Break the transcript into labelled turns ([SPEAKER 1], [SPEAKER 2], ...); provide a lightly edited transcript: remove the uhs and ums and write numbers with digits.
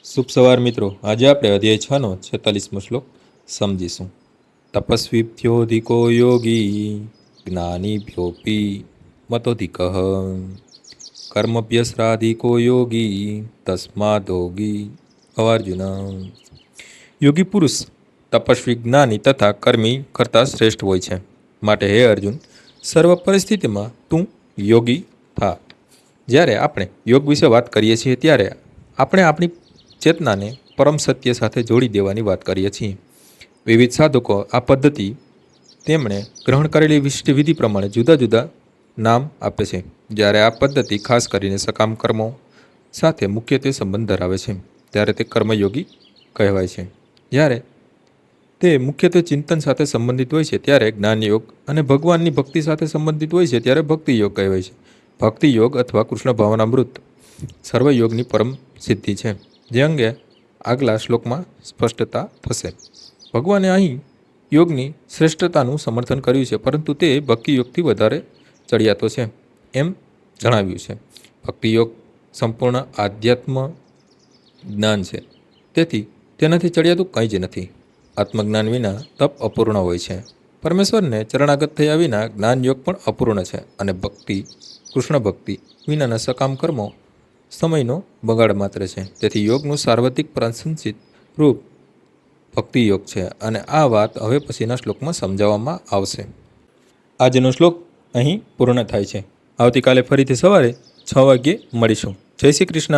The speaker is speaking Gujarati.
[SPEAKER 1] શુભ સવાર મિત્રો। આજે આપણે અધ્યાય 6 નો 46મો શ્લોક સમજીશું। તપસ્વીભ્યોધિકો યોગી જ્ઞાનીભ્યોપી મતોધિકઃ કર્મભ્યસ્રાધિકો યોગી તસ્માદોગી અર્જુન। યોગી પુરુષ તપસ્વી જ્ઞાની તથા કર્મી કરતાં શ્રેષ્ઠ હોય છે, માટે હે અર્જુન, સર્વ પરિસ્થિતિમાં તું યોગી થા। જ્યારે આપણે યોગ વિશે વાત કરીએ છીએ ત્યારે આપણે આપણી ચેતનાને પરમ સત્ય સાથે જોડી દેવાની વાત કરીએ છીએ। વિવિધ સાધકો આ પદ્ધતિ તેમણે ગ્રહણ કરેલી વિશિષ્ટ વિધિ પ્રમાણે જુદા જુદા નામ આપે છે। જ્યારે આ પદ્ધતિ ખાસ કરીને સકામ કર્મો સાથે મુખ્યત્વે સંબંધ ધરાવે છે ત્યારે તે કર્મયોગી કહેવાય છે। જ્યારે તે મુખ્યત્વે ચિંતન સાથે સંબંધિત હોય છે ત્યારે જ્ઞાનયોગ, અને ભગવાનની ભક્તિ સાથે સંબંધિત હોય છે ત્યારે ભક્તિ યોગ કહેવાય છે। ભક્તિ યોગ અથવા કૃષ્ણ ભાવનામૃત સર્વયોગની પરમ સિદ્ધિ છે, જે અંગે આગલા શ્લોકમાં સ્પષ્ટતા થશે। ભગવાને અહીં યોગની શ્રેષ્ઠતાનું સમર્થન કર્યું છે, પરંતુ તે ભક્તિ યોગથી વધારે ચડિયાતો છે એમ જણાવ્યું છે। ભક્તિ યોગ સંપૂર્ણ આધ્યાત્મ જ્ઞાન છે, તેથી તેનાથી ચડિયાતું કંઈ જ નથી। આત્મજ્ઞાન વિના તપ અપૂર્ણ હોય છે। પરમેશ્વરને ચરણાગત થયા વિના જ્ઞાન યોગ પણ અપૂર્ણ છે, અને ભક્તિ, કૃષ્ણ ભક્તિ વિનાના સકામ કર્મો સમયનો બગાડ માત્ર છે। તેથી યોગનું સાર્વત્રિક પ્રશંસિત રૂપ ભક્તિ યોગ છે, અને આ વાત હવે પછીના શ્લોકમાં સમજાવવામાં આવશે। આજનો શ્લોક અહીં પૂર્ણ થાય છે। આવતીકાલે ફરીથી સવારે 6 વાગ્યે મળીશું। જય શ્રી કૃષ્ણ।